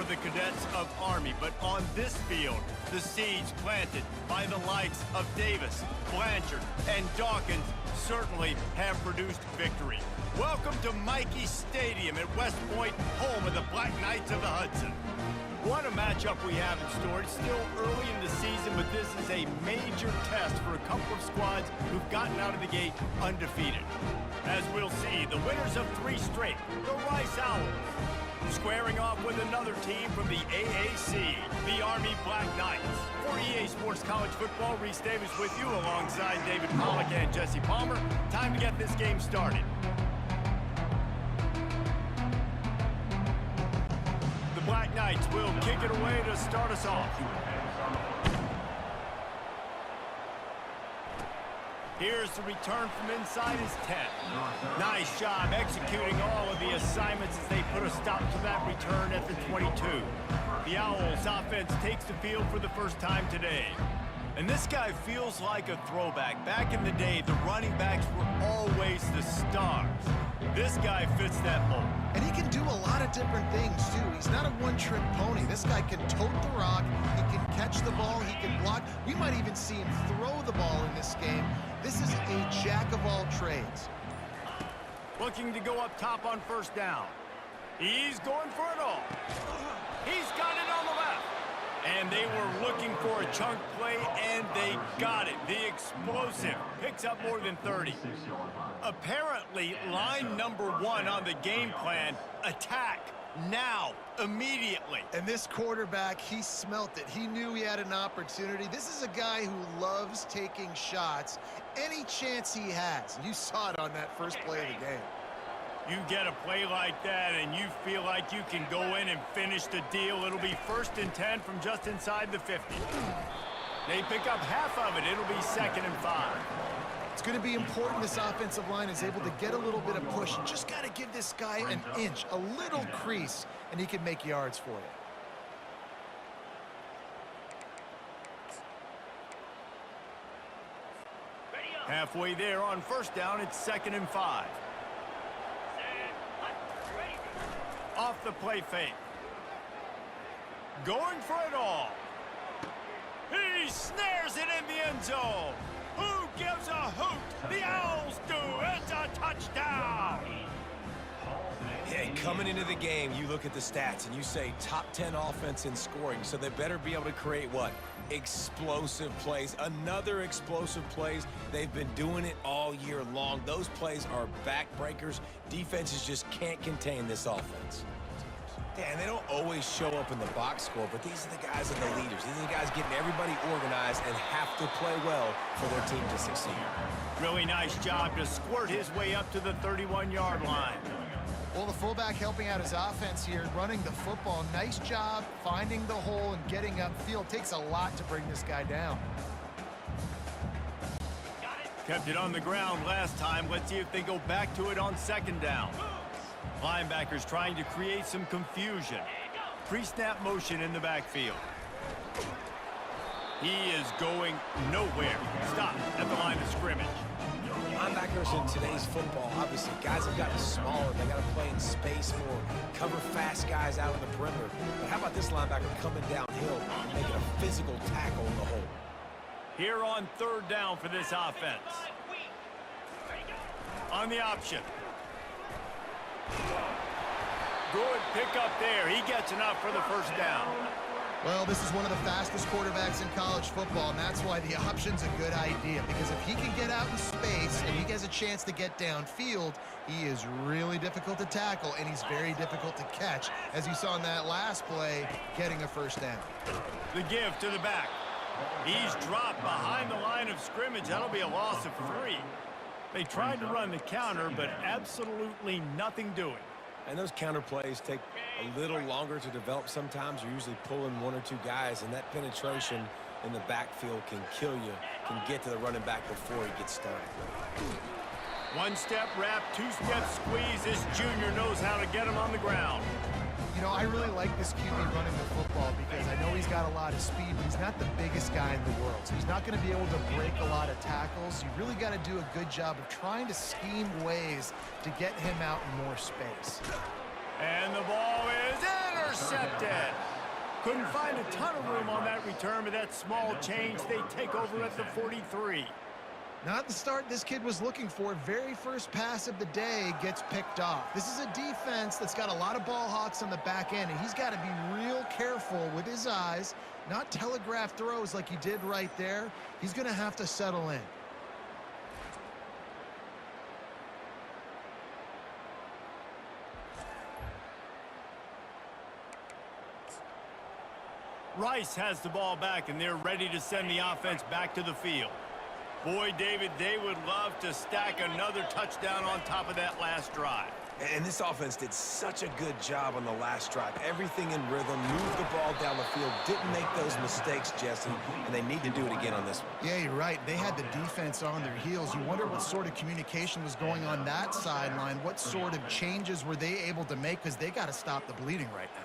for the cadets of Army, but on this field, the siege planted by the likes of Davis, Blanchard, and Dawkins certainly have produced victory. Welcome to Michie Stadium at West Point, home of the Black Knights of the Hudson. What a matchup we have in store. It's still early in the season, but this is a major test for a couple of squads who've gotten out of the gate undefeated. As we'll see, the winners of 3 straight, the Rice Owls, squaring off with another team from the AAC, the Army Black Knights. For EA Sports College Football, Reese Davis with you alongside David Pollack and Jesse Palmer. Time to get this game started. Black Knights will kick it away to start us off. Here's the return from inside his 10. Nice job executing all of the assignments as they put a stop to that return at the 22. The Owls offense takes the field for the first time today. And this guy feels like a throwback. Back in the day, the running backs were always the stars. This guy fits that mold. And he can do a lot of different things, too. He's not a one-trick pony. This guy can tote the rock. He can catch the ball. He can block. We might even see him throw the ball in this game. This is a jack of all trades. Looking to go up top on first down. He's going for it all. He's got it on the left. And they were looking for a chunk play, and they got it. The explosive picks up more than 30. Apparently, line number 1 on the game plan, attack now, immediately. And this quarterback, he smelt it. He knew he had an opportunity. This is a guy who loves taking shots any chance he has. You saw it on that first play of the game. You get a play like that and you feel like you can go in and finish the deal. It'll be 1st and 10 from just inside the 50. They pick up half of it. It'll be 2nd and 5. It's going to be important this offensive line is able to get a little bit of push. You just got to give this guy an inch, a little crease, and he can make yards for you. Halfway there on first down, it's 2nd and 5. Off the play fake. Going for it all. He snares it in the end zone. Who gives a hoot? The Owls do. It's a touchdown. Hey, coming into the game, you look at the stats and you say top 10 offense in scoring, so they better be able to create what? Explosive plays. Another explosive plays. They've been doing it all year long. Those plays are backbreakers. Defenses just can't contain this offense. Yeah, and they don't always show up in the box score, but these are the guys that are the leaders. These are the guys getting everybody organized and have to play well for their team to succeed. Really nice job to squirt his way up to the 31-yard line. Well, the fullback helping out his offense here, running the football. Nice job finding the hole and getting upfield. Takes a lot to bring this guy down. Kept it on the ground last time. Let's see if they go back to it on 2nd down. Linebackers trying to create some confusion. Pre-snap motion in the backfield. He is going nowhere. Stop at the line of scrimmage. Linebackers in today's football, obviously, guys have gotten smaller. They got to play in space more, cover fast guys out on the perimeter. But how about this linebacker coming downhill and making a physical tackle in the hole? Here on 3rd down for this offense. On the option. Good pickup there. He gets enough for the first down. Well, this is one of the fastest quarterbacks in college football, and that's why the option's a good idea. Because if he can get out in space and he has a chance to get downfield, he is really difficult to tackle, and he's very difficult to catch. As you saw in that last play, getting a first down. The give to the back. He's dropped behind the line of scrimmage. That'll be a loss of 3. They tried to run the counter, but absolutely nothing doing. And those counter plays take a little longer to develop sometimes. You're usually pulling 1 or 2 guys, and that penetration in the backfield can kill you, can get to the running back before he gets started. 1-step wrap, 2-step squeeze. This junior knows how to get him on the ground. You know, I really like this QB running the football because I know he's got a lot of speed, but he's not the biggest guy in the world. So he's not going to be able to break a lot of tackles. You really got to do a good job of trying to scheme ways to get him out in more space. And the ball is Intercepted. Couldn't find a ton of room on that return, but that small change, they take over at the 43. Not the start this kid was looking for. Very first pass of the day gets picked off. This is a defense that's got a lot of ball hawks on the back end, and he's got to be real careful with his eyes, not telegraph throws like he did right there. He's going to have to settle in. Rice has the ball back, and they're ready to send the offense back to the field. Boy, David, they would love to stack another touchdown on top of that last drive. And this offense did such a good job on the last drive. Everything in rhythm, moved the ball down the field, didn't make those mistakes, Jesse, and they need to do it again on this one. Yeah, you're right. They had the defense on their heels. You wonder what sort of communication was going on that sideline. What sort of changes were they able to make, because they got to stop the bleeding right now.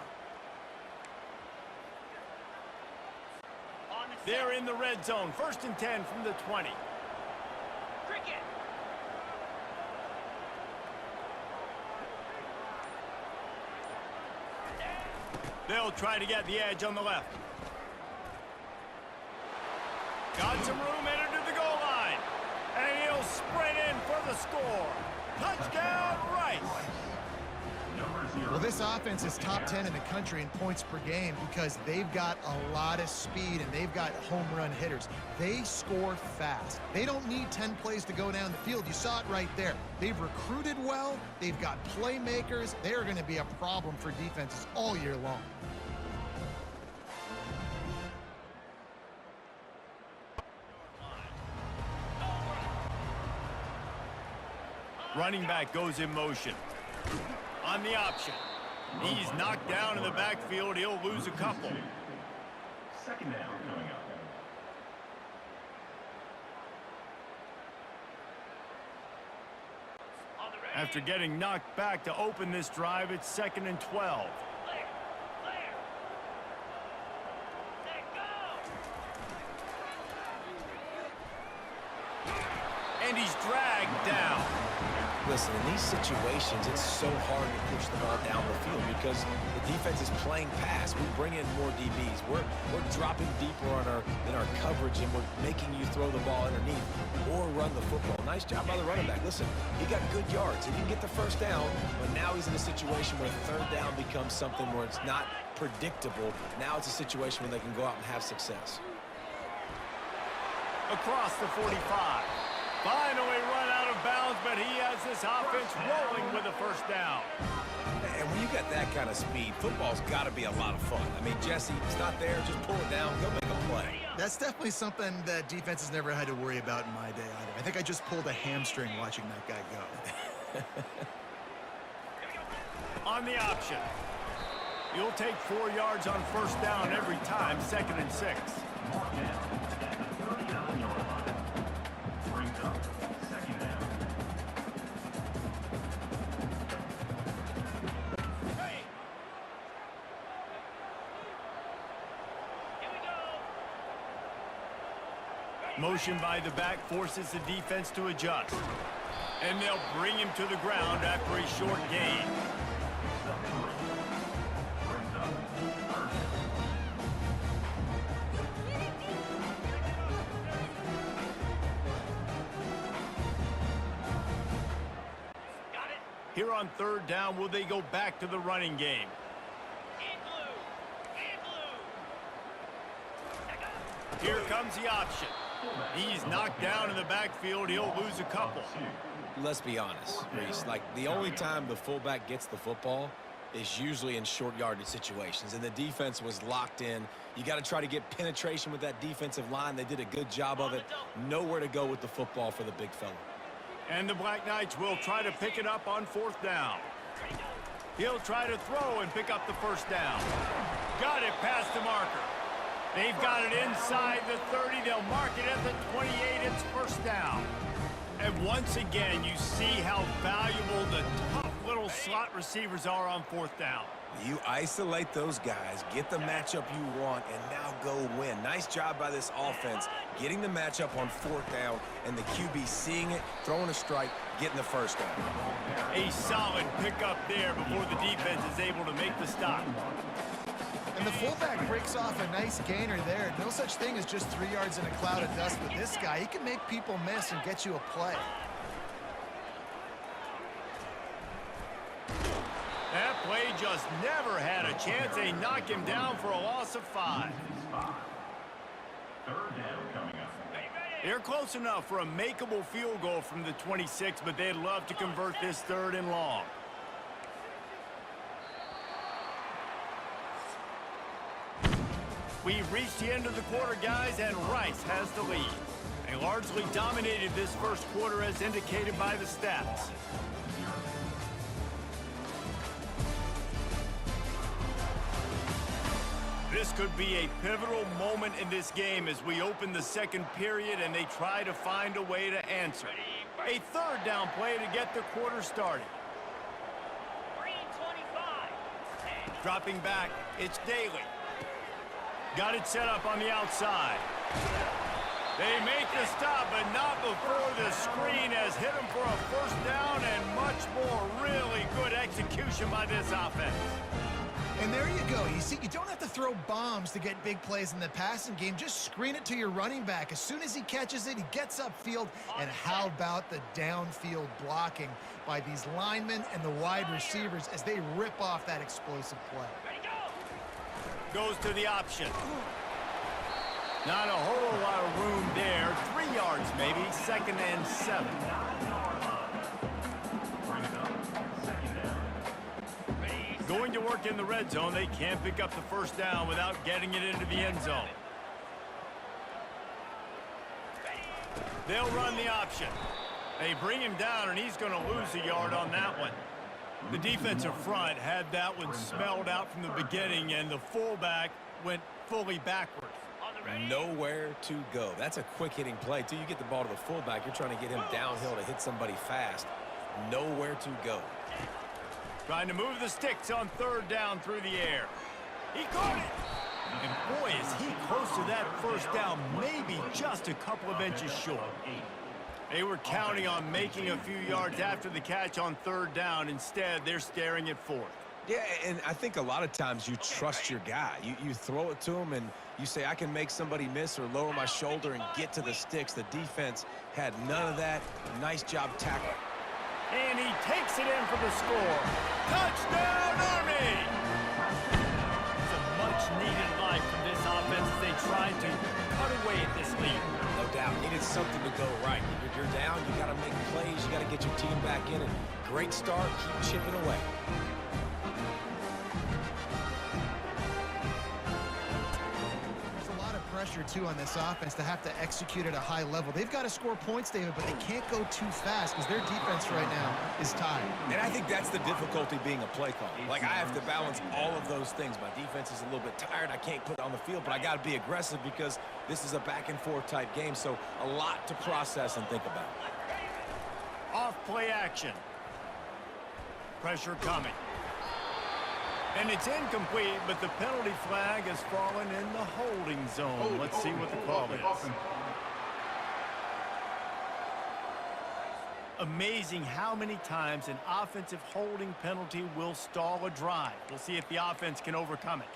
They're in the red zone. 1st and 10 from the 20. They'll try to get the edge on the left. Got some room headed to the goal line. And he'll sprint in for the score. Touchdown, Rice. Well, this offense is top 10 in the country in points per game because they've got a lot of speed and they've got home run hitters. They score fast. They don't need 10 plays to go down the field. You saw it right there. They've recruited well. They've got playmakers. They're going to be a problem for defenses all year long. Running back goes in motion. On the option. He's knocked down in the backfield. He'll lose a couple. 2nd down coming up. After getting knocked back to open this drive, it's 2nd and 12. And he's dragged down. Listen, in these situations, it's so hard to push the ball down the field because the defense is playing pass. We bring in more DBs. We're dropping deeper in our coverage, and we're making you throw the ball underneath or run the football. Nice job by the running back. Listen, he got good yards. He didn't get the 1st down, but now he's in a situation where 3rd down becomes something where it's not predictable. Now it's a situation where they can go out and have success. Across the 45. Finally run out of bounds, but he has this offense rolling with a 1st down. And when you got that kind of speed, football's got to be a lot of fun. I mean, Jesse, it's not there. Just pull it down. Go make a play. That's definitely something that defense has never had to worry about in my day either. I think I just pulled a hamstring watching that guy go. On the option. You'll take 4 yards on 1st down every time. 2nd and 6. Motion by the back forces the defense to adjust. And they'll bring him to the ground after a short gain. Here on 3rd down, will they go back to the running game? Here comes the option. He's knocked down in the backfield. He'll lose a couple. Let's be honest, Reese. Like, the only time the fullback gets the football is usually in short yardage situations, and the defense was locked in. You got to try to get penetration with that defensive line. They did a good job of it. Nowhere to go with the football for the big fella. And the Black Knights will try to pick it up on 4th down. He'll try to throw and pick up the 1st down. Got it past the marker. They've got it inside the 30. They'll mark it at the 28. It's 1st down. And once again, you see how valuable the tough little slot receivers are on 4th down. You isolate those guys, get the matchup you want, and now go win. Nice job by this offense, getting the matchup on 4th down, and the QB seeing it, throwing a strike, getting the first down. A solid pickup there before the defense is able to make the stop. And the fullback breaks off a nice gainer there. No such thing as just 3 yards in a cloud of dust with this guy. He can make people miss and get you a play. That play just never had a chance. They knock him down for a loss of 5. 3rd down coming up. They're close enough for a makeable field goal from the 26, but they'd love to convert this 3rd and long. We've reached the end of the quarter, guys, and Rice has the lead. They largely dominated this first quarter as indicated by the stats. This could be a pivotal moment in this game as we open the second period and they try to find a way to answer. A 3rd down play to get the quarter started. Dropping back, it's Daly. Got it set up on the outside. They make the stop, but not before the screen has hit them for a 1st down and much more. Really good execution by this offense. And there you go. You see, you don't have to throw bombs to get big plays in the passing game. Just screen it to your running back. As soon as he catches it, he gets upfield. And how about the downfield blocking by these linemen and the wide receivers as they rip off that explosive play? Goes to the option. Not a whole lot of room there. 3 yards maybe. 2nd and 7. Going to work in the red zone. They can't pick up the 1st down without getting it into the end zone. They'll run the option. They bring him down, and he's going to lose a yard on that one. The defensive front had that one smelled out from the beginning, and the fullback went fully backwards. Nowhere to go. That's a quick-hitting play. Till you get the ball to the fullback, you're trying to get him downhill to hit somebody fast. Nowhere to go. Trying to move the sticks on 3rd down through the air. He caught it! And boy, is he close to that 1st down, maybe just a couple of inches short. They were counting on making a few yards after the catch on 3rd down. Instead, they're staring at 4th. Yeah, and I think a lot of times you trust your guy. You throw it to him, and you say, I can make somebody miss or lower my shoulder and get to the sticks. The defense had none of that. Nice job tackling. And he takes it in for the score. Touchdown, Army! Some much-needed life from this offense as they try to cut away at this lead. No doubt. Needed something to go right. If you're down, you got to make plays. You got to get your team back in. And great start. Keep chipping away. Pressure too on this offense to have to execute at a high level. They've got to score points, David, but they can't go too fast because their defense right now is tired. And I think that's the difficulty being a play call. Like, I have to balance all of those things. My defense is a little bit tired. I can't put it on the field, but I got to be aggressive because this is a back-and-forth type game, so a lot to process and think about. Off play action. Pressure coming. And it's incomplete, but the penalty flag has fallen in the holding zone. Let's see what the call is. Amazing how many times an offensive holding penalty will stall a drive. We'll see if the offense can overcome it.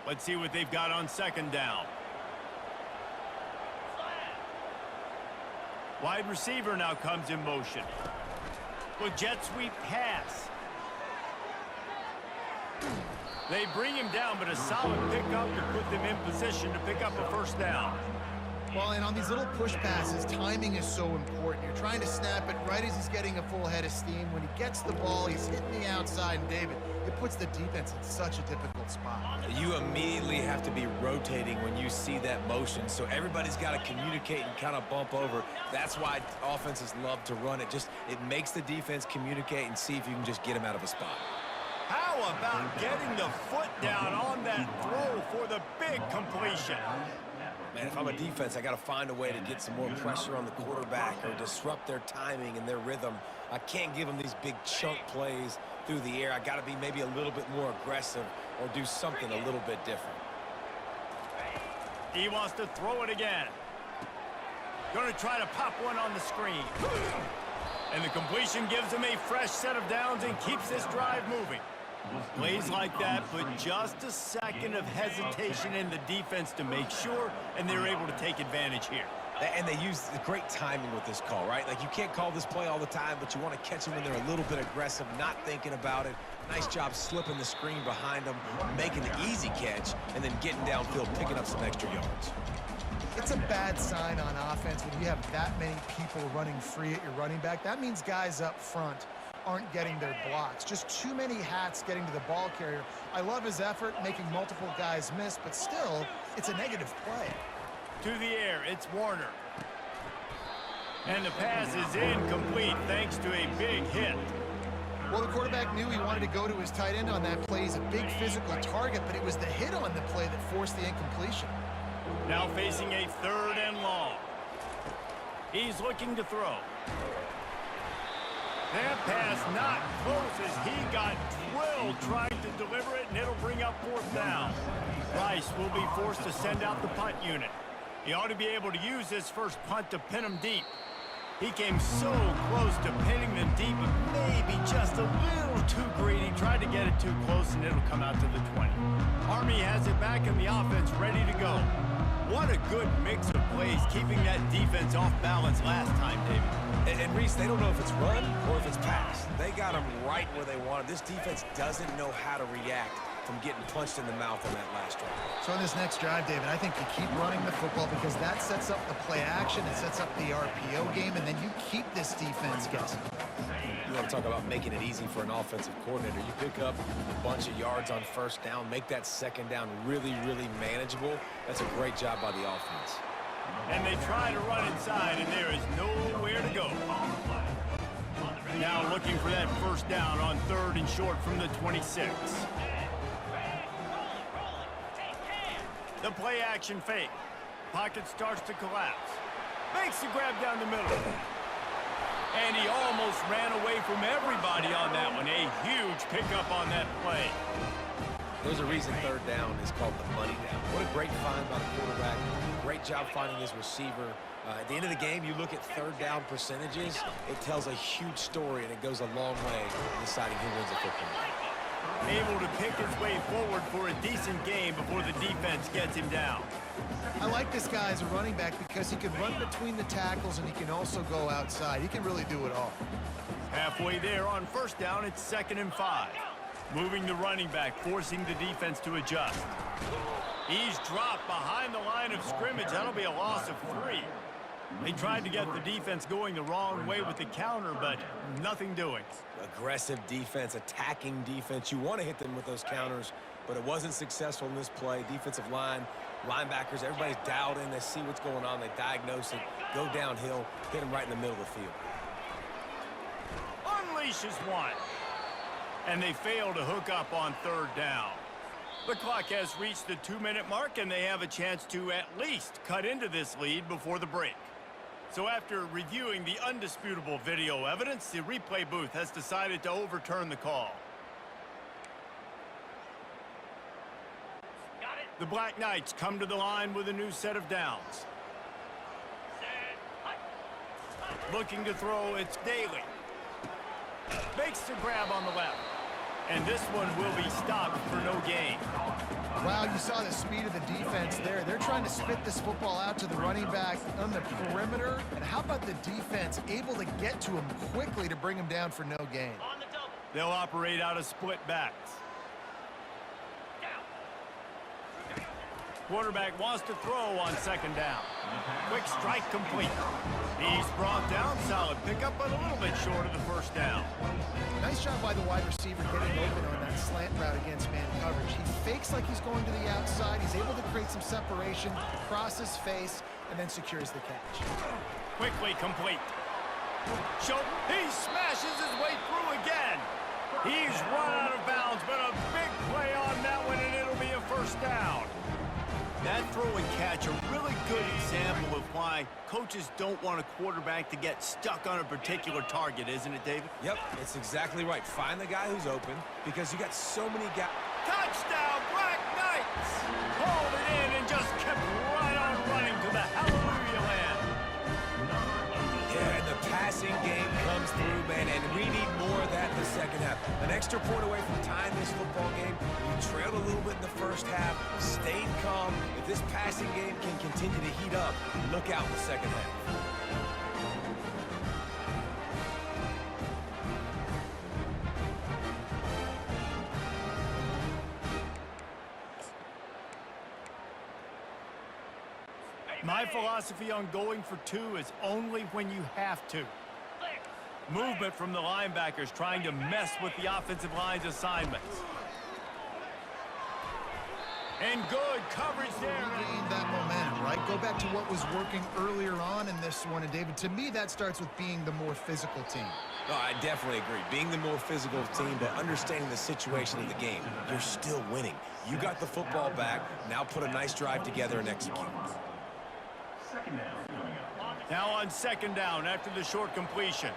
Let's see what they've got on 2nd down. Wide receiver now comes in motion. Well, jet sweep pass. They bring him down, but a solid pickup to put them in position to pick up a 1st down. Well, and on these little push passes, timing is so important. You're trying to snap it right as he's getting a full head of steam. When he gets the ball, he's hitting the outside, and David, it puts the defense in such a difficult spot. You immediately have to be rotating when you see that motion, so everybody's got to communicate and kind of bump over. That's why offenses love to run it. It makes the defense communicate and see if you can just get him out of a spot. How about getting the foot down on that throw for the big completion? Man, if I'm a defense, I got to find a way to get some more pressure on the quarterback or disrupt their timing and their rhythm. I can't give them these big chunk plays through the air. I got to be maybe a little bit more aggressive or do something a little bit different. He wants to throw it again. Going to try to pop one on the screen. And the completion gives him a fresh set of downs and keeps this drive moving. Plays like that, but just a second of hesitation in the defense to make sure, and they're able to take advantage here. And they use great timing with this call, right? Like, you can't call this play all the time, but you want to catch them when they're a little bit aggressive, not thinking about it. Nice job slipping the screen behind them, making the easy catch, and then getting downfield, picking up some extra yards. It's a bad sign on offense when you have that many people running free at your running back. That means guys up front aren't getting their blocks. Just too many hats getting to the ball carrier. I love his effort, making multiple guys miss, but still, it's a negative play. To the air, it's Warner. And the pass is incomplete thanks to a big hit. Well, the quarterback knew he wanted to go to his tight end on that play. He's a big physical target, but it was the hit on the play that forced the incompletion. Now facing a 3rd and long. He's looking to throw. That pass not close as he got drilled trying to deliver it, and it'll bring up 4th down. Rice will be forced to send out the punt unit. He ought to be able to use this first punt to pin him deep. He came so close to pinning them deep, but maybe just a little too greedy. Tried to get it too close, and it'll come out to the 20. Army has it back in the offense, ready to go. What a good mix of plays, keeping that defense off balance last time, David. And Reese, they don't know if it's run or if it's pass. They got them right where they wanted. This defense doesn't know how to react from getting punched in the mouth on that last drive. So in this next drive, David, I think you keep running the football because that sets up the play action, it sets up the RPO game, and then you keep this defense guessing. You want to talk about making it easy for an offensive coordinator. You pick up a bunch of yards on 1st down, make that 2nd down really, really manageable. That's a great job by the offense. And they try to run inside, and there is nowhere to go. Now looking for that 1st down on 3rd and short from the 26. The play action fake. Pocket starts to collapse. Makes the grab down the middle. And he almost ran away from everybody on that one. A huge pickup on that play. There's a reason 3rd down is called the money down. What a great find by the quarterback. Great job finding his receiver. At the end of the game, you look at 3rd down percentages. It tells a huge story, and it goes a long way in deciding who wins a football game. Able to pick his way forward for a decent game before the defense gets him down. I like this guy as a running back because he can run between the tackles and he can also go outside. He can really do it all. Halfway there on 1st down, it's 2nd and 5. Moving the running back, forcing the defense to adjust. He's dropped behind the line of scrimmage. That'll be a loss of 3. They tried to get the defense going the wrong way with the counter, but nothing doing. Aggressive defense, attacking defense. You want to hit them with those counters, but it wasn't successful in this play. Defensive line, linebackers, everybody's dialed in. They see what's going on. They diagnose it, go downhill, hit them right in the middle of the field. Unleashes one. And they fail to hook up on 3rd down. The clock has reached the 2-minute mark, and they have a chance to at least cut into this lead before the break. So after reviewing the undisputable video evidence, the replay booth has decided to overturn the call. The Black Knights come to the line with a new set of downs. Looking to throw, it's Daly. Makes the grab on the left. And this one will be stopped for no gain. Wow, you saw the speed of the defense there. They're trying to spit this football out to the running back on the perimeter. And how about the defense able to get to him quickly to bring him down for no gain? They'll operate out of split backs. Quarterback wants to throw on 2nd down. Quick strike complete. He's brought down. Solid pickup, but a little bit short of the 1st down. Nice job by the wide receiver getting open on that slant route against man coverage. He fakes like he's going to the outside. He's able to create some separation, cross his face, and then secures the catch. Quickly complete. He smashes his way through again. He's run out of bounds, but a big play on that one, and it'll be a 1st down. That throw and catch, a really good example of why coaches don't want a quarterback to get stuck on a particular target, isn't it, David? Yep, it's exactly right. Find the guy who's open because you got so many guys. Touchdown, Black Knights! Pulled it in and just kept right on running to the hallelujah land. Yeah, and the passing game comes through, man, and we need more of that in the second half. An extra point away from tying this football game. You trailed a little bit in the first half, stayed calm. If this passing game can continue to heat up, look out in the second half. My philosophy on going for two is only when you have to. Movement from the linebackers trying to mess with the offensive line's assignments. And good coverage there. Regain that momentum, right? Go back to what was working earlier on in this one. And, David, to me, that starts with being the more physical team. No, I definitely agree. Being the more physical team, but understanding the situation of the game. You're still winning. You got the football back. Now put a nice drive together and execute. Second down coming up. Now on second down after the short completion.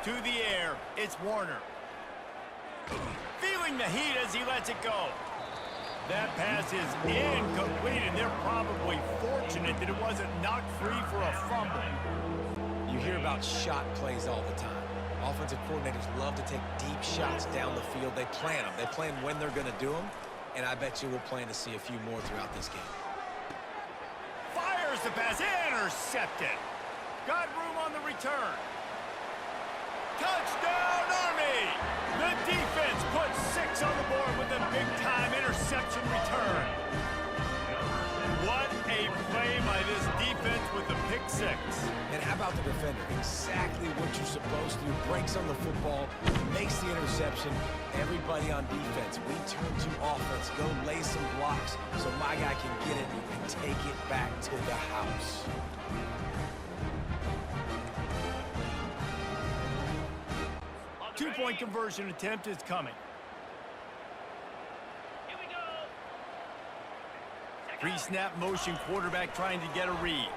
To the air, it's Warner. Feeling the heat as he lets it go. That pass is incomplete, and they're probably fortunate that it wasn't knocked free for a fumble. You hear about shot plays all the time. Offensive coordinators love to take deep shots down the field. They plan them. They plan when they're going to do them, and I bet you we'll plan to see a few more throughout this game. Fires the pass, intercepted. Got room on the return. Touchdown, Army! The defense puts 6 on the board with a big-time interception return. What a play by this defense with the pick 6. And how about the defender? Exactly what you're supposed to do. Breaks on the football, makes the interception. Everybody on defense, we turn to offense. Go lay some blocks so my guy can get it and take it back to the house. Two-point conversion attempt is coming. Here we go. Pre-snap motion quarterback trying to get a read.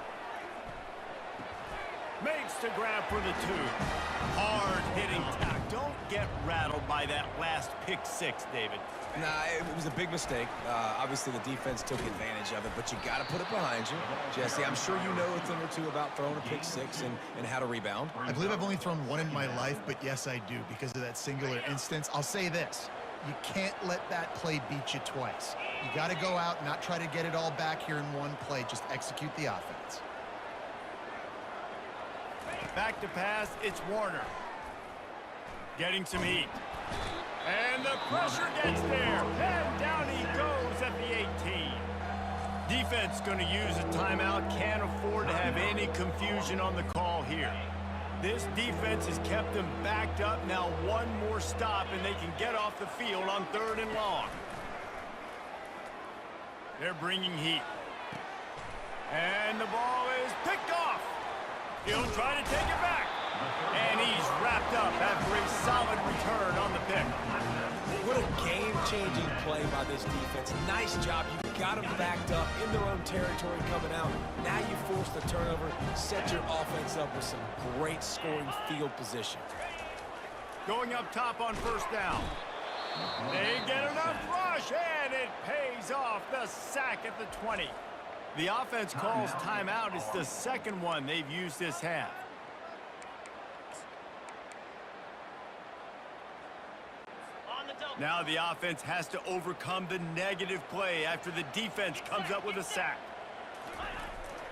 Makes the grab for the 2. Hard-hitting tackle. Don't get rattled by that last pick 6, David. Nah, it was a big mistake. Obviously, the defense took advantage of it, but you got to put it behind you. Jesse, I'm sure you know a thing or two about throwing a pick 6 and how to rebound. I believe I've only thrown one in my life, but yes, I do because of that singular instance. I'll say this. You can't let that play beat you twice. You got to go out and not try to get it all back here in one play. Just execute the offense. Back to pass, it's Warner. Getting some heat. And the pressure gets there. And down he goes at the 18. Defense going to use a timeout. Can't afford to have any confusion on the call here. This defense has kept them backed up. Now one more stop and they can get off the field on 3rd and long. They're bringing heat. And the ball is picked off. He'll try to take it back. And he's wrapped up after a solid return on the pick. What a game-changing play by this defense. Nice job. You got them backed up in their own territory coming out. Now you force the turnover, set your offense up with some great scoring field position. Going up top on 1st down. They get enough rush, and it pays off. The sack at the 20. The offense calls timeout. It's the second one they've used this half. Now the offense has to overcome the negative play after the defense comes up with a sack.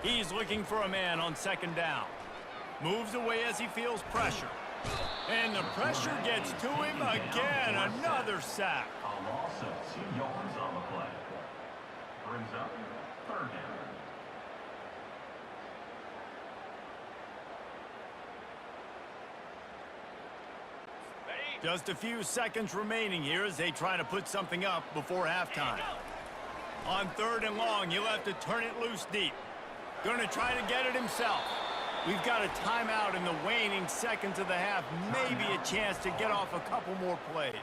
He's looking for a man on 2nd down. Moves away as he feels pressure. And the pressure gets to him again. Another sack. A loss of 2 yards on the play. Brings up 3rd down. Just a few seconds remaining here as they try to put something up before halftime. On 3rd and long, he'll have to turn it loose deep. Going to try to get it himself. We've got a timeout in the waning seconds of the half. Maybe a chance to get off a couple more plays.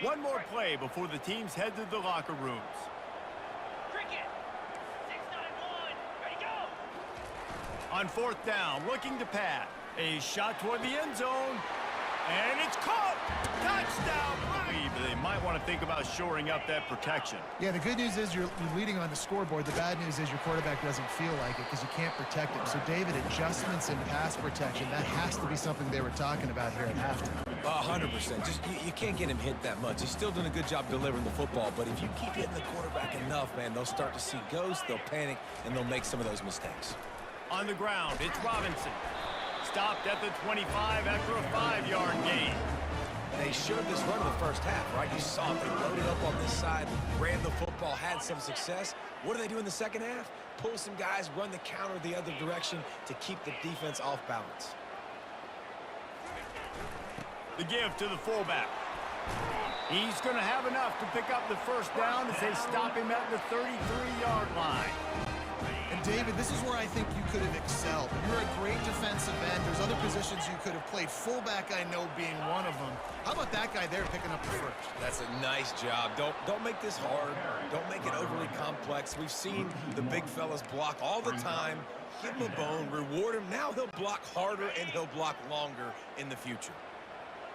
One more play before the teams head to the locker rooms. Cricket. 6-9-1. Ready, go. On fourth down, looking to pass. A shot toward the end zone. And it's caught! Touchdown! They might want to think about shoring up that protection. Yeah, the good news is you're leading on the scoreboard. The bad news is your quarterback doesn't feel like it because you can't protect him. So, David, adjustments in pass protection, that has to be something they were talking about here at halftime. 100%. Just you can't get him hit that much. He's still doing a good job delivering the football, but if you keep hitting the quarterback enough, man, they'll start to see ghosts, they'll panic, and they'll make some of those mistakes. On the ground, it's Robinson. Stopped at the 25 after a 5-yard gain. They showed this run in the first half, right? You saw it. They loaded up on this side, ran the football, had some success. What do they do in the second half? Pull some guys, run the counter the other direction to keep the defense off balance. The give to the fullback. He's going to have enough to pick up the first down as they stop him at the 33-yard line. And, David, this is where I think you could have excelled. You're a great defensive end. There's other positions you could have played. Fullback, I know, being one of them. How about that guy there picking up the first? That's a nice job. Don't make this hard. Don't make it overly complex. We've seen the big fellas block all the time. Give him a bone, reward him. Now he'll block harder and he'll block longer in the future.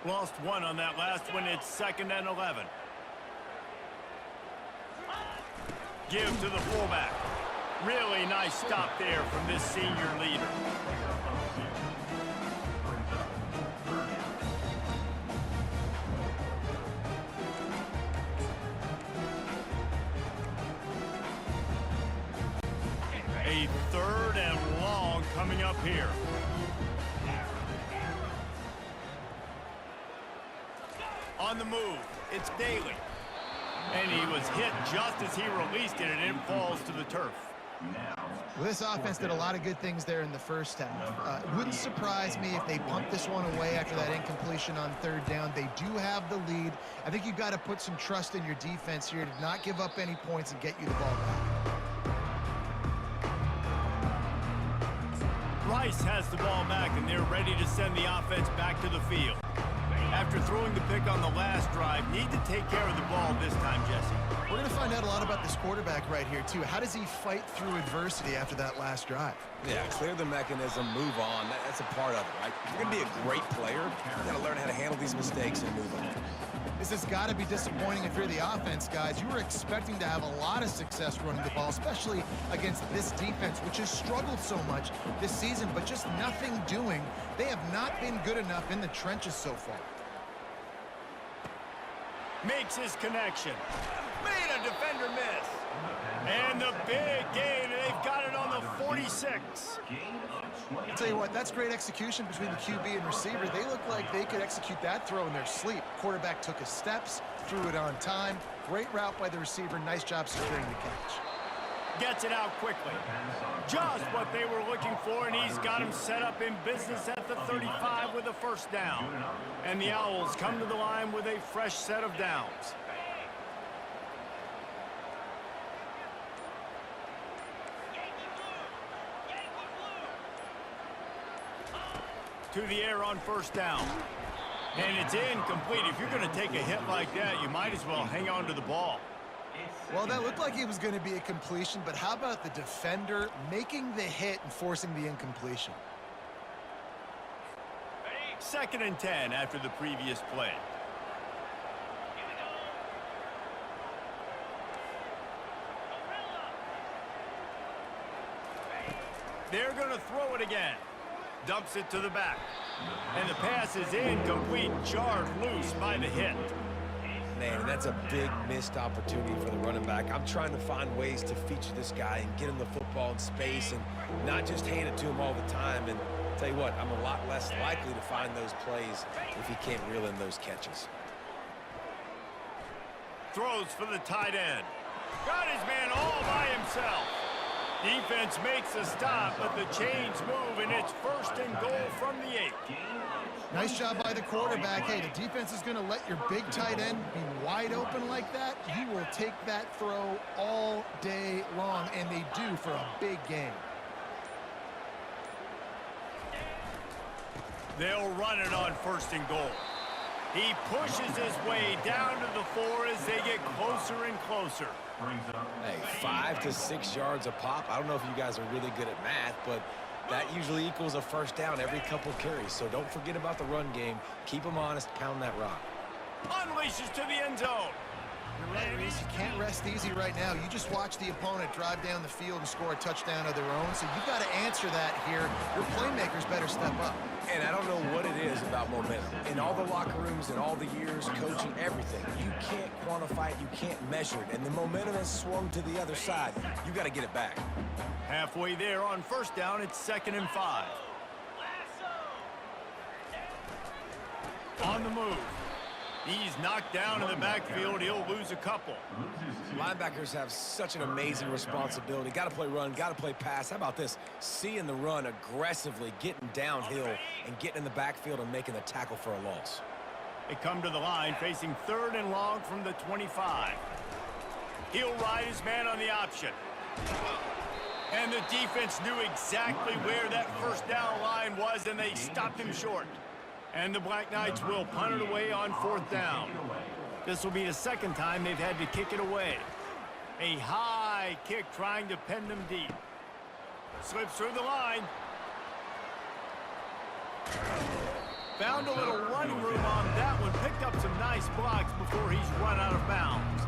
Lost one on that last one. It's 2nd and 11. Give to the fullback. Really nice stop there from this senior leader. A 3rd and long coming up here. On the move, it's Daly. And he was hit just as he released it, and it falls to the turf. Well, this offense did a lot of good things there in the first half. It wouldn't surprise me if they pumped this one away after that incompletion on 3rd down. They do have the lead. I think you've got to put some trust in your defense here to not give up any points and get you the ball back. Rice has the ball back, and they're ready to send the offense back to the field. After throwing the pick on the last drive, need to take care of the ball this time, Jesse. We're going to find out a lot about this quarterback right here, too. How does he fight through adversity after that last drive? Yeah, clear the mechanism, move on. That's a part of it, right? If you're going to be a great player, you've got to learn how to handle these mistakes and move on. This has got to be disappointing if you're the offense, guys. You were expecting to have a lot of success running the ball, especially against this defense, which has struggled so much this season, but just nothing doing. They have not been good enough in the trenches so far. Makes his connection. Made a defender miss. And the big gain, and they've got it on the 46. I'll tell you what, that's great execution between the QB and receiver. They look like they could execute that throw in their sleep. Quarterback took his steps, threw it on time. Great route by the receiver. Nice job securing the catch. Gets it out quickly. Just what they were looking for, and he's got him set up in business at the 35 with a first down. And the Owls come to the line with a fresh set of downs. To the air on first down. And it's incomplete. If you're going to take a hit like that, you might as well hang on to the ball. Well, that looked like it was going to be a completion, but how about the defender making the hit and forcing the incompletion? 2nd and 10 after the previous play. They're going to throw it again. Dumps it to the back. And the pass is incomplete, jarred loose by the hit. Man, that's a big missed opportunity for the running back. I'm trying to find ways to feature this guy and get him the football in space and not just hand it to him all the time. And tell you what, I'm a lot less likely to find those plays if he can't reel in those catches. Throws for the tight end. Got his man all by himself. Defense makes a stop, but the chains move, and it's 1st and goal from the 8. Nice job by the quarterback. Hey, the defense is going to let your big tight end be wide open like that. He will take that throw all day long, and they do for a big gain. They'll run it on 1st and goal. He pushes his way down to the 4 as they get closer and closer. Hey, 5 to 6 yards a pop. I don't know if you guys are really good at math, but that usually equals a first down every couple carries. So don't forget about the run game. Keep them honest. Pound that rock. Unleashes to the end zone. You're right, Reese. You can't rest easy right now. You just watch the opponent drive down the field and score a touchdown of their own. So you've got to answer that here. Your playmakers better step up. And I don't know what it is about momentum. In all the locker rooms and all the years, coaching, everything, you can't quantify it, you can't measure it. And the momentum has swung to the other side. You got to get it back. Halfway there on first down, it's 2nd and 5. On the move. He's knocked down in the backfield. He'll lose a couple. Linebackers have such an amazing responsibility. Got to play run, got to play pass. How about this? Seeing the run aggressively, getting downhill, and getting in the backfield and making the tackle for a loss. They come to the line, facing 3rd and long from the 25. He'll ride his man on the option. And the defense knew exactly where that first down line was, and they stopped him short. And the Black Knights will punt it away on 4th down. This will be the 2nd time they've had to kick it away. A high kick trying to pen them deep. Slips through the line. Found a little running room on that one. Picked up some nice blocks before he's run out of bounds.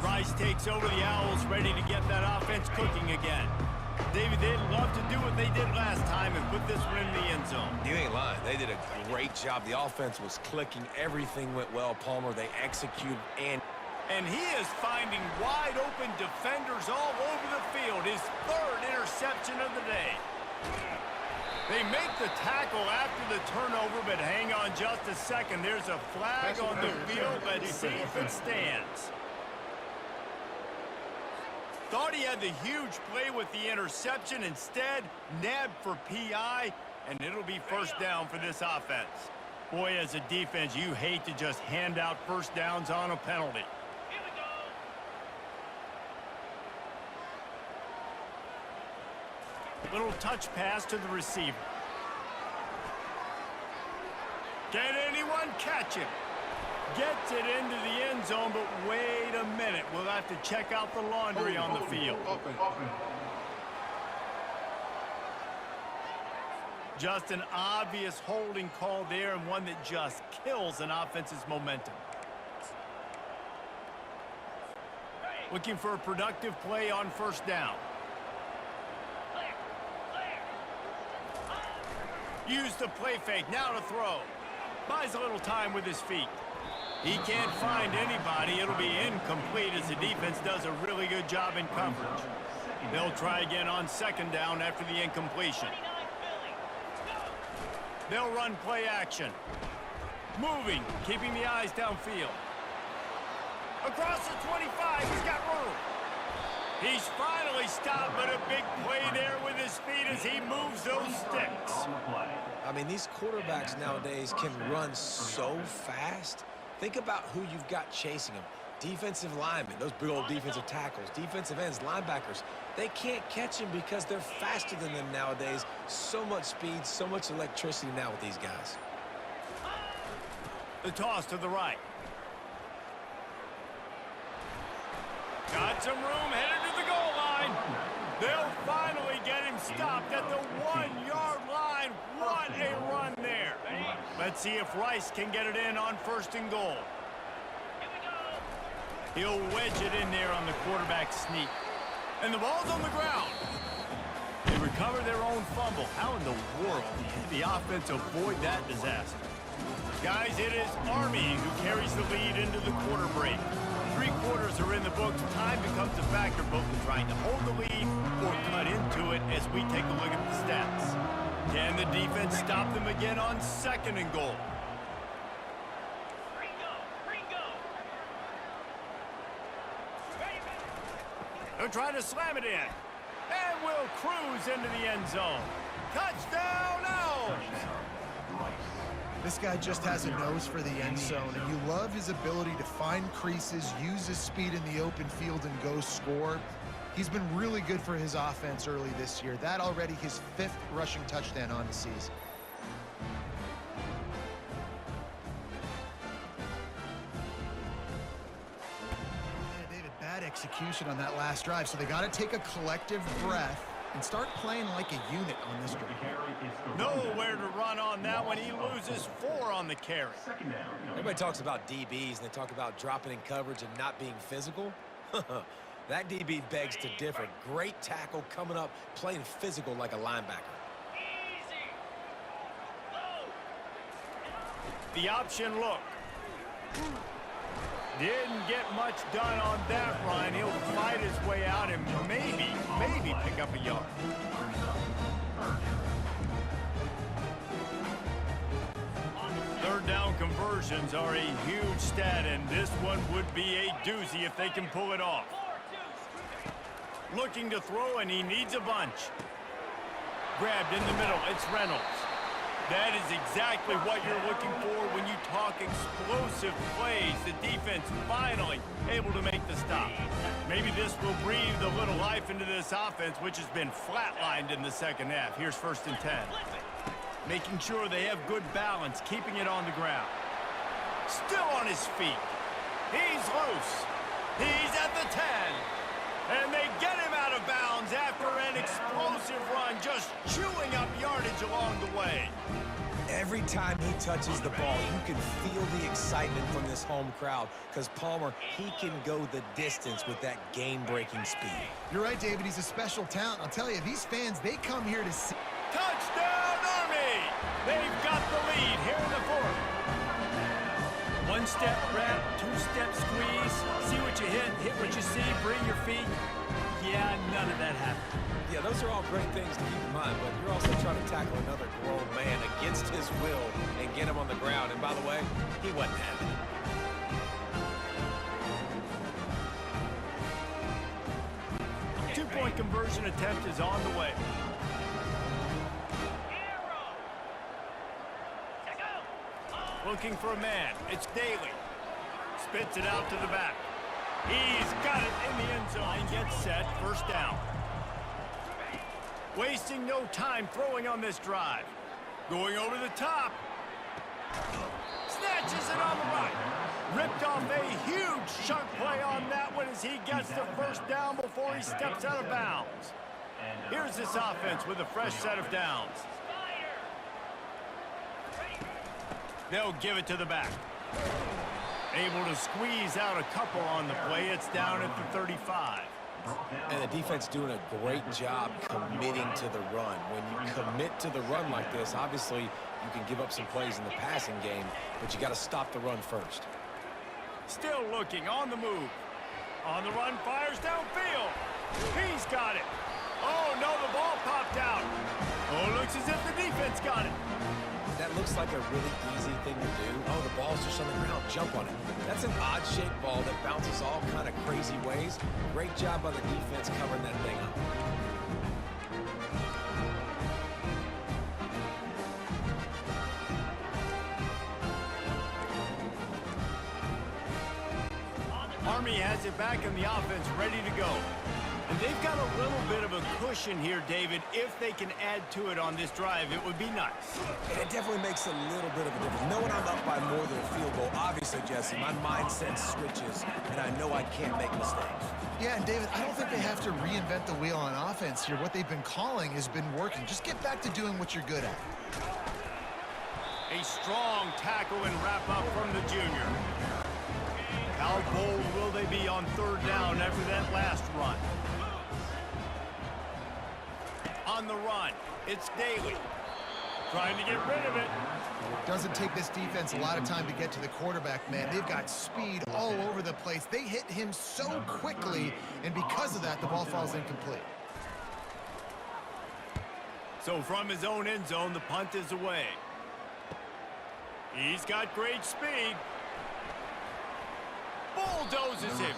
Rice takes over the Owls, ready to get that offense cooking again. David, they'd love to do what they did last time and put this one in the end zone. You ain't lying. They did a great job. The offense was clicking. Everything went well, Palmer. They executed And he is finding wide open defenders all over the field. His 3rd interception of the day. They make the tackle after the turnover, but hang on just a second. There's a flag on the field. Let's see if it stands. Thought he had the huge play with the interception. Instead, nabbed for PI, and it'll be first down for this offense. Boy, as a defense, you hate to just hand out first downs on a penalty. Here we go. Little touch pass to the receiver. Can anyone catch him? Gets it into the end zone, but wait a minute. We'll have to check out the laundry on the field. Just an obvious holding call there, and one that just kills an offense's momentum. Looking for a productive play on first down. Use the play fake, now to throw. Buys a little time with his feet. He can't find anybody. It'll be incomplete as the defense does a really good job in coverage. They'll try again on 2nd down after the incompletion. They'll run play action. Moving, keeping the eyes downfield. Across the 25, he's got room. He's finally stopped, but a big play there with his feet as he moves those sticks. I mean, these quarterbacks nowadays can run so fast. Think about who you've got chasing them. Defensive linemen, those big old defensive tackles, defensive ends, linebackers. They can't catch him because they're faster than them nowadays. So much speed, so much electricity now with these guys. The toss to the right. Got some room, headed to the goal line. They'll finally get him stopped at the 1-yard line. What a run there. Let's see if Rice can get it in on 1st and goal. He'll wedge it in there on the quarterback sneak. And the ball's on the ground. They recover their own fumble. How in the world did the offense avoid that disaster? Guys, it is Army who carries the lead into the quarter break. 3 quarters are in the books. Time becomes a factor both in trying to hold the lead or cut into it as we take a look at the stats. Can the defense stop them again on 2nd and goal? They'll try to slam it in. And we'll cruise into the end zone. Touchdown, Owls! This guy just has a nose for the end zone, and you love his ability to find creases, use his speed in the open field, and go score. He's been really good for his offense early this year. That already his 5th rushing touchdown on the season. execution on that last drive, so they got to take a collective breath and start playing like a unit on this drive. Nowhere to run on that one. He loses 4 on the carry. Everybody talks about DBs, and they talk about dropping in coverage and not being physical. That DB begs to differ. Great tackle coming up, playing physical like a linebacker. The option look. Didn't get much done on that run. He'll fight his way out and maybe pick up a yard. Third down conversions are a huge stat, and this one would be a doozy if they can pull it off. Looking to throw, and he needs a bunch. Grabbed in the middle, it's Reynolds. That is exactly what you're looking for when you talk explosive plays. The defense finally able to make the stop. Maybe this will breathe a little life into this offense, which has been flatlined in the second half. Here's 1st and 10. Making sure they have good balance, keeping it on the ground. Still on his feet. He's loose. He's at the 10. And they get him out of bounds after an explosive run, just chewing up yardage along the way. Every time he touches the ball, you can feel the excitement from this home crowd because Palmer, he can go the distance with that game-breaking speed. You're right, David. He's a special talent. I'll tell you, these fans, they come here to see. Touchdown, Army! They've got the lead here in the 4th. 1-step wrap, 2-step squeeze. See what you hit what you see, bring your feet. Yeah, none of that happened. Yeah, those are all great things to keep in mind, but you're also trying to tackle another grown man against his will and get him on the ground. And by the way, he wasn't having it. 2-point conversion attempt is on the way. Looking for a man. It's Daly. Spits it out to the back. He's got it in the end zone. Gets set. 1st down. Wasting no time throwing on this drive. Going over the top. Snatches it on the right. Ripped off a huge chunk play on that one as he gets the 1st down before he steps out of bounds. Here's this offense with a fresh set of downs. They'll give it to the back. Able to squeeze out a couple on the play. It's down at the 35. And the defense doing a great job committing to the run. When you commit to the run like this, obviously you can give up some plays in the passing game, but you got to stop the run first. Still looking on the move. On the run, fires downfield. He's got it. Oh, no, the ball popped out. Oh, looks as if the defense got it. That looks like a really easy thing to do. Oh, the ball's just on the ground. Jump on it. That's an odd-shaped ball that bounces all kind of crazy ways. Great job by the defense covering that thing up. Army has it back in the offense, ready to go. And they've got a little bit of a cushion here, David. If they can add to it on this drive, it would be nice. It definitely makes a little bit of a difference. Knowing I'm up by more than a field goal, obviously, Jesse, my mindset switches, and I know I can't make mistakes. Yeah, and David, I don't think they have to reinvent the wheel on offense here. What they've been calling has been working. Just get back to doing what you're good at. A strong tackle and wrap up from the junior. How bold will they be on 3rd down after that last run? On the run, it's Daly. Trying to get rid of it. Doesn't take this defense a lot of time to get to the quarterback, man. They've got speed all over the place. They hit him so quickly, and because of that, the ball falls incomplete. So from his own end zone, the punt is away. He's got great speed. Bulldozes him.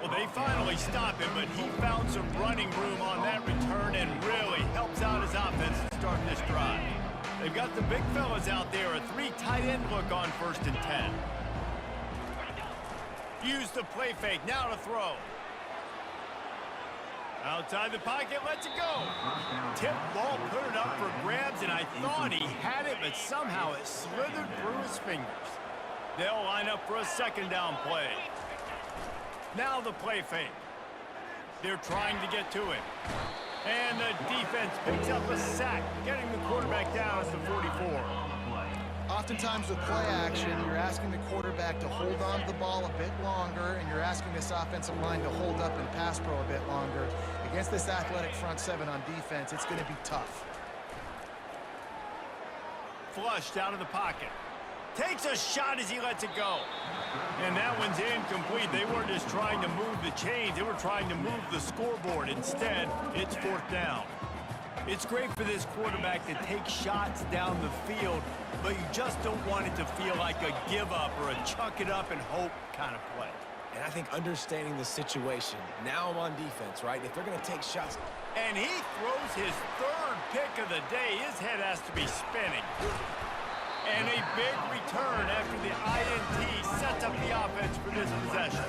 Well, they finally stop him, but he found some running room on that return and really helps out his offense to start this drive. They've got the big fellas out there, a 3 tight end look on 1st and 10. Use the play fake, now to throw. Outside the pocket, lets it go. Tip ball, put it up for grabs, and I thought he had it, but somehow it slithered through his fingers. They'll line up for a 2nd down play. Now the play fake. They're trying to get to him. And the defense picks up a sack, getting the quarterback down at the 44. Oftentimes with play action, you're asking the quarterback to hold on to the ball a bit longer, and you're asking this offensive line to hold up and pass pro a bit longer. Against this athletic front seven on defense, it's going to be tough. Flushed out of the pocket. Takes a shot as he lets it go. And that one's incomplete. They weren't just trying to move the chains. They were trying to move the scoreboard. Instead, it's fourth down. It's great for this quarterback to take shots down the field, but you just don't want it to feel like a give-up or a chuck it up and hope kind of play. And I think understanding the situation, now I'm on defense, right? If they're going to take shots. And he throws his third pick of the day. His head has to be spinning. And a big return after the INT sets up the offense for this possession.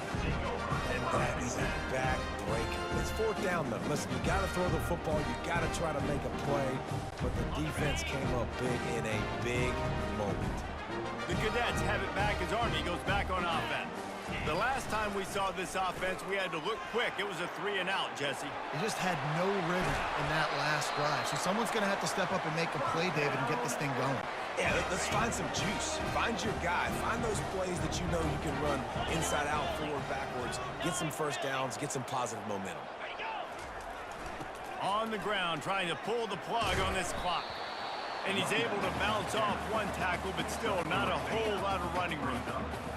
And that is a back-breaker. It's fourth down, though. Listen, you got to throw the football. You got to try to make a play. But the defense came up big in a big moment. The Cadets have it back as Army goes back on offense. The last time we saw this offense, we had to look quick. It was a 3-and-out, Jesse. They just had no rhythm in that last drive. So someone's going to have to step up and make a play, David, and get this thing going. Yeah, let's find some juice. Find your guy. Find those plays that you know you can run inside out, forward, backwards. Get some first downs. Get some positive momentum. On the ground, trying to pull the plug on this clock. And he's able to bounce off one tackle, but still not a whole lot of running room.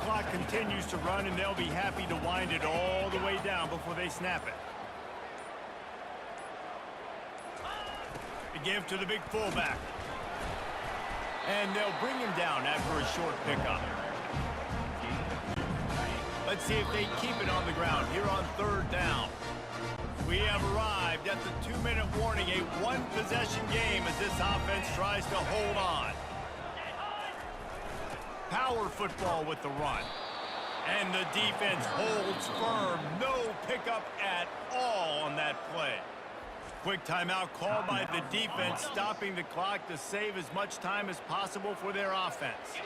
Clock continues to run, and they'll be happy to wind it all the way down before they snap it. The give to the big fullback. And they'll bring him down after a short pickup. Let's see if they keep it on the ground here on third down. We have arrived at the 2-minute warning, a one-possession game as this offense tries to hold on. Power football with the run. And the defense holds firm. No pickup at all on that play. Quick timeout called by the defense, stopping the clock to save as much time as possible for their offense.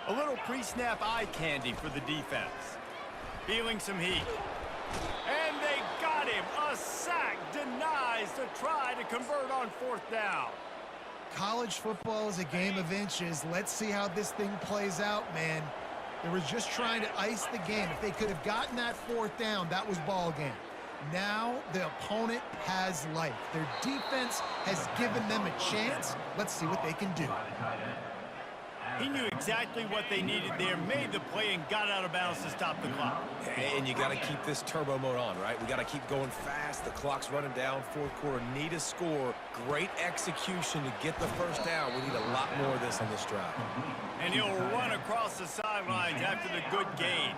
A little pre-snap eye candy for the defense. Feeling some heat. And they got him. A sack denies the try to convert on fourth down. College football is a game of inches. Let's see how this thing plays out, man. They were just trying to ice the game. If they could have gotten that fourth down, that was ball game. Now the opponent has life. Their defense has given them a chance. Let's see what they can do. He knew exactly what they needed there, made the play, and got out of bounds to stop the clock. And you got to keep this turbo mode on, right? We got to keep going fast. The clock's running down. Fourth quarter, need a score. Great execution to get the first down. We need a lot more of this on this drive. And he'll run across the sidelines after the good gain.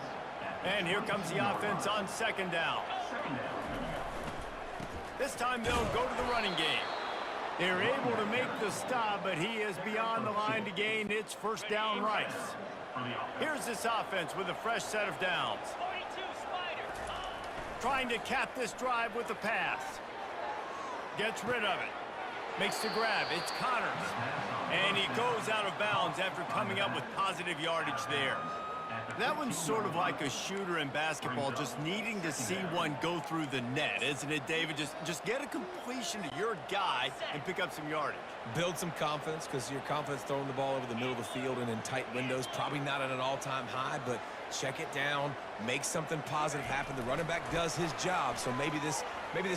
And here comes the offense on second down. This time they'll go to the running game. They're able to make the stop, but he is beyond the line to gain. It's first down Rice. Here's this offense with a fresh set of downs. Trying to cap this drive with a pass. Gets rid of it. Makes the grab. It's Connors. And he goes out of bounds after coming up with positive yardage there. That one's sort of like a shooter in basketball, just needing to see one go through the net, isn't it, David? Just get a completion to your guy and pick up some yardage. Build some confidence, because your confidence throwing the ball over the middle of the field and in tight windows, probably not at an all-time high, but check it down, make something positive happen. The running back does his job, so maybe this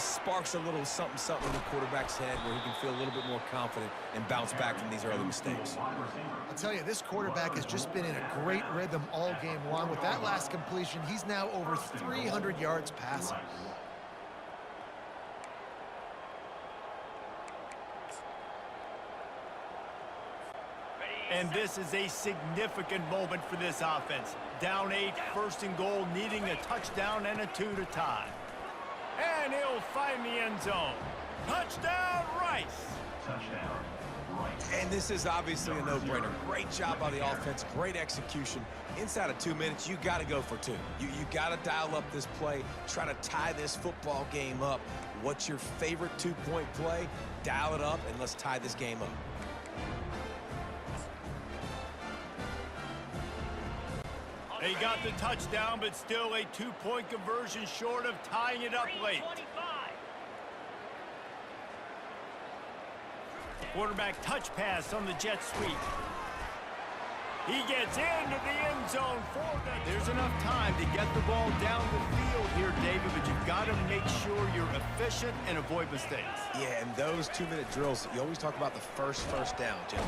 sparks a little something in the quarterback's head where he can feel a little bit more confident and bounce back from these early mistakes. I'll tell you, this quarterback has just been in a great rhythm all game long. With that last completion, he's now over 300 yards passing. And this is a significant moment for this offense. Down 8, first and goal, needing a touchdown and a 2 to tie. And he'll find the end zone. Touchdown, Rice. Touchdown, Rice. And this is obviously a no-brainer. Great job by the offense, great execution. Inside of 2 minutes, you got to go for 2. You got to dial up this play, try to tie this football game up. What's your favorite 2-point play? Dial it up, and let's tie this game up. They got the touchdown, but still a 2-point conversion short of tying it up late. Quarterback touch pass on the jet sweep. He gets into the end zone for them. There's enough time to get the ball down the field here, David, but you've got to make sure you're efficient and avoid mistakes. Yeah, and those 2-minute drills, you always talk about the first down, Jim.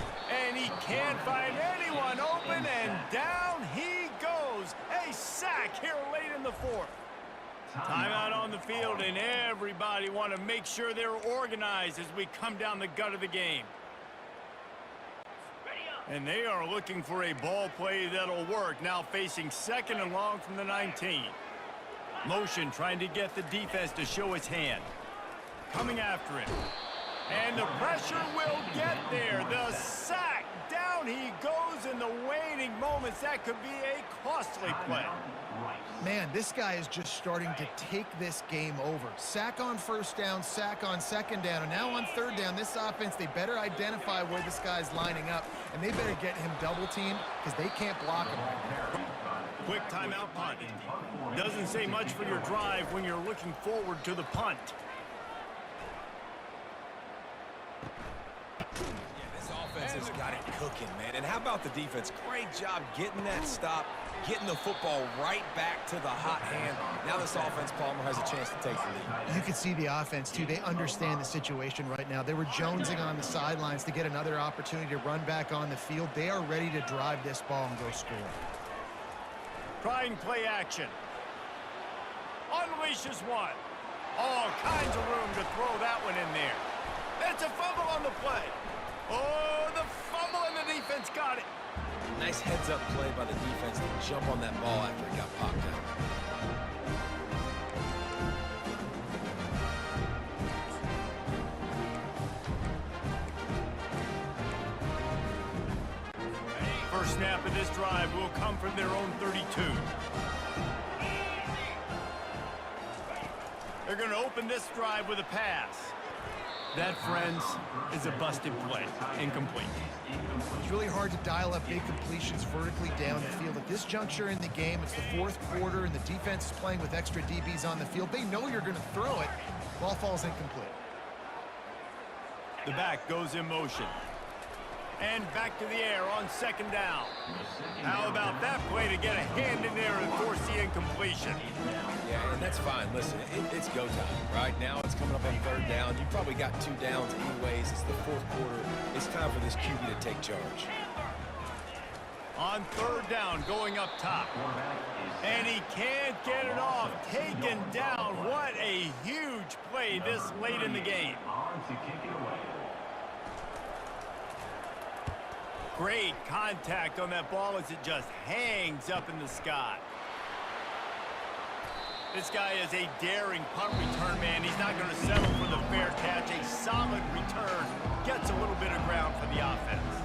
And he can't find anyone open, and down he goes. A sack here late in the fourth. Timeout on the field, and everybody want to make sure they're organized as we come down the gut of the game. And they are looking for a ball play that'll work, now facing 2nd and long from the 19. Motion trying to get the defense to show its hand. Coming after him. And the pressure will get there. The sack. Down he goes in the waning moments. That could be a costly play. Man, this guy is just starting to take this game over. Sack on first down, sack on second down, and now on third down, this offense, they better identify where this guy's lining up, and they better get him double-teamed because they can't block him right now. Quick timeout punt. Doesn't say much for your drive when you're looking forward to the punt. Offense has got it cooking, man. And how about the defense? Great job getting that stop, getting the football right back to the hot hand. Now this offense, Palmer, has a chance to take the lead. You can see the offense, too. They understand the situation right now. They were jonesing on the sidelines to get another opportunity to run back on the field. They are ready to drive this ball and go score. Trying play action. Unleashes one. All kinds of room to throw that one in there. It's a fumble on the play. Oh, the fumble, and the defense got it. Nice heads-up play by the defense to jump on that ball after it got popped out. First snap of this drive will come from their own 32. They're going to open this drive with a pass. That, friends, is a busted play. Incomplete. It's really hard to dial up big completions vertically down the field. At this juncture in the game, it's the fourth quarter, and the defense is playing with extra DBs on the field. They know you're going to throw it. Ball falls incomplete. The back goes in motion. And back to the air on second down. How about that play to get a hand in there and force the incompletion? Yeah, and that's fine. Listen, it's go time. Right now, it's coming up on third down. You probably got 2 downs anyways. It's the fourth quarter. It's time for this QB to take charge. On third down, going up top. And he can't get it off. Taken down. What a huge play this late in the game. Great contact on that ball as it just hangs up in the sky. This guy is a daring punt return man. He's not going to settle for the fair catch. A solid return. Gets a little bit of ground for the offense.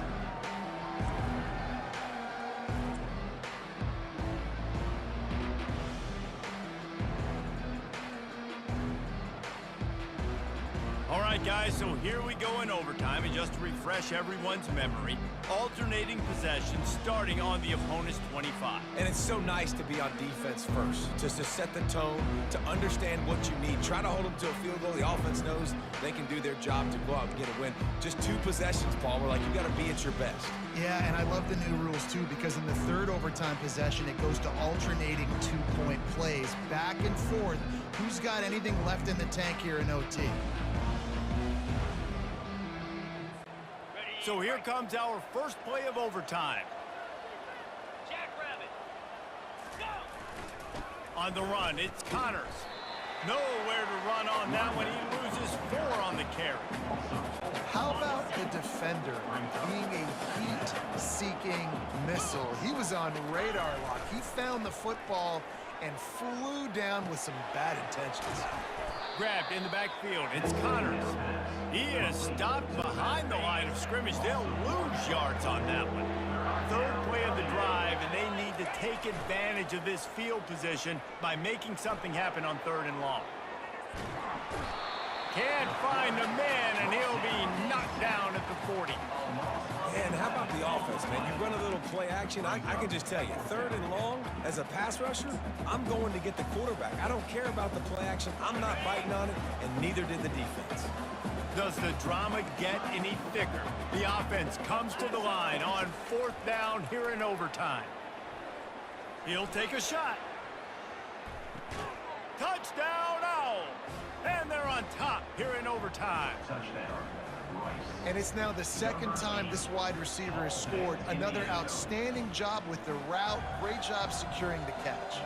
All right, guys, so here we go in overtime, and just to refresh everyone's memory, alternating possession starting on the opponent's 25. And it's so nice to be on defense first, just to set the tone, to understand what you need. Try to hold them to a field goal. The offense knows they can do their job to go out and get a win. Just 2 possessions, Palmer, like you got to be at your best. Yeah, and I love the new rules, too, because in the third overtime possession, it goes to alternating 2-point plays, back and forth. Who's got anything left in the tank here in OT? So here comes our first play of overtime. Jackrabbit. Go! On the run, it's Connors. Nowhere to run on that one. He loses 4 on the carry. How about the defender being a heat-seeking missile? He was on radar lock. He found the football and flew down with some bad intentions. Grabbed in the backfield. It's Connors. He is stopped behind the line of scrimmage. They'll lose yards on that one. Third play of the drive, and they need to take advantage of this field position by making something happen on 3rd and long. Can't find the man, and he'll be knocked down at the 40. And how about the offense, man? You run a little play action. I can just tell you, 3rd and long, as a pass rusher, I'm going to get the quarterback. I don't care about the play action. I'm not biting on it, and neither did the defense. Does the drama get any thicker? The offense comes to the line on 4th down here in overtime. He'll take a shot. Touchdown, Owls! And they're on top here in overtime. Touchdown. And it's now the 2nd time this wide receiver has scored. Another outstanding job with the route. Great job securing the catch.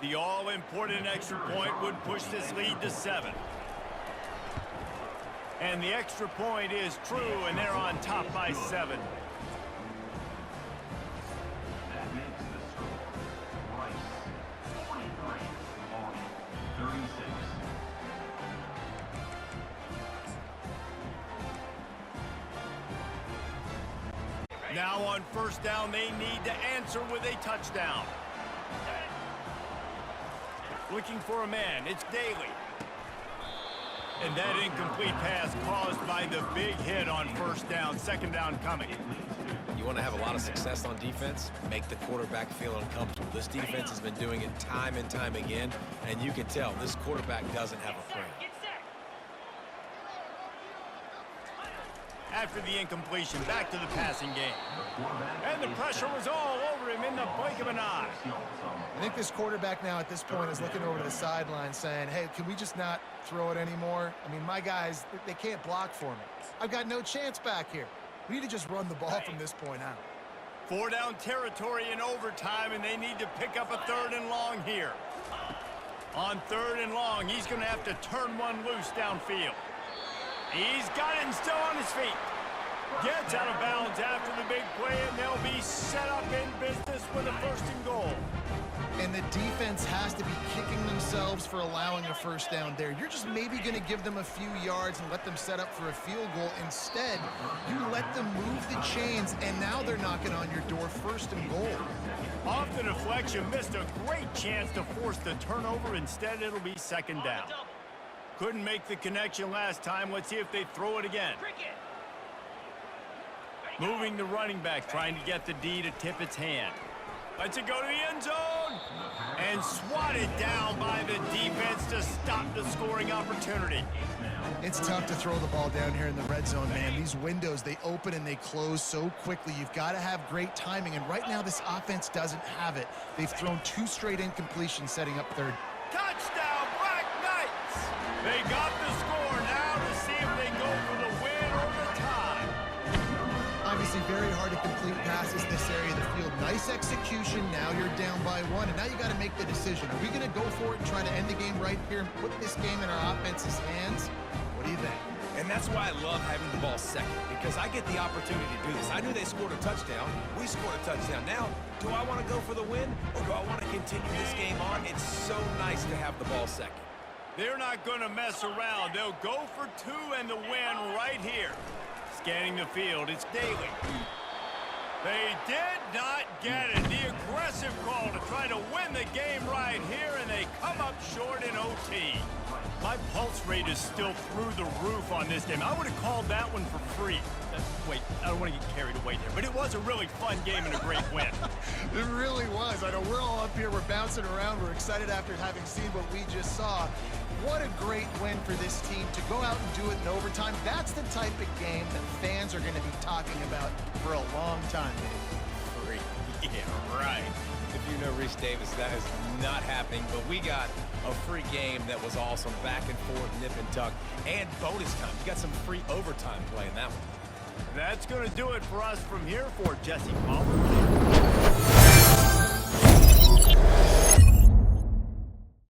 The all-important extra point would push this lead to 7. And the extra point is true, and they're on top by 7. That makes the score. Rice, 43. Army, 36. Now on 1st down, they need to answer with a touchdown. Looking for a man, it's Daly. And that incomplete pass caused by the big hit on 1st down, 2nd down coming. You want to have a lot of success on defense, make the quarterback feel uncomfortable. This defense has been doing it time and time again, and you can tell this quarterback doesn't have a plan. After the incompletion, back to the passing game. And the pressure was all over him in the blink of an eye. I think this quarterback now at this point is looking over to the sideline saying, hey, can we just not throw it anymore? I mean, my guys, they can't block for me. I've got no chance back here. We need to just run the ball from this point out. 4 down territory in overtime, and they need to pick up a 3rd and long here. On 3rd and long, he's going to have to turn one loose downfield. He's got it and still on his feet. Gets out of bounds after the big play, and they'll be set up in business with a 1st and goal. And the defense has to be kicking themselves for allowing a 1st down there. You're just maybe going to give them a few yards and let them set up for a field goal. Instead, you let them move the chains, and now they're knocking on your door, 1st and goal. Off the deflection, missed a great chance to force the turnover. Instead, it'll be 2nd down. Couldn't make the connection last time. Let's see if they throw it again. Moving the running back, trying to get the D to tip its hand. Lets it go to the end zone. And swatted down by the defense to stop the scoring opportunity. It's tough to throw the ball down here in the red zone, man. These windows, they open and they close so quickly. You've got to have great timing, and right now this offense doesn't have it. They've thrown 2 straight incompletions setting up 3rd. Touchdown, Black Knights! They got the score now to see if they go for the win or the tie. Obviously very hard to complete passes in this area of the field. Nice execution. Now you're down by 1, and now you got to make the decision. Are we going to go for it and try to end the game right here and put this game in our offense's hands? What do you think? And that's why I love having the ball 2nd, because I get the opportunity to do this. I knew they scored a touchdown. We scored a touchdown. Now, do I want to go for the win, or do I want to continue this game on? It's so nice to have the ball 2nd. They're not going to mess around. They'll go for 2 and the win right here. Scanning the field, it's Daly. They did not get it. The aggressive call to try to win the game right here, and they come up short in OT. My pulse rate is still through the roof on this game. I would have called that one for free. Wait, I don't want to get carried away there, but it was a really fun game and a great win. It really was. I know we're all up here, we're bouncing around, we're excited after having seen what we just saw. What a great win for this team to go out and do it in overtime. That's the type of game that fans are going to be talking about for a long time. Free. Yeah, right. If you know Reese Davis, that is not happening, but we got a free game that was awesome. Back and forth, nip and tuck, and bonus time. You got some free overtime play in that one. That's going to do it for us from here for Jesse Palmer.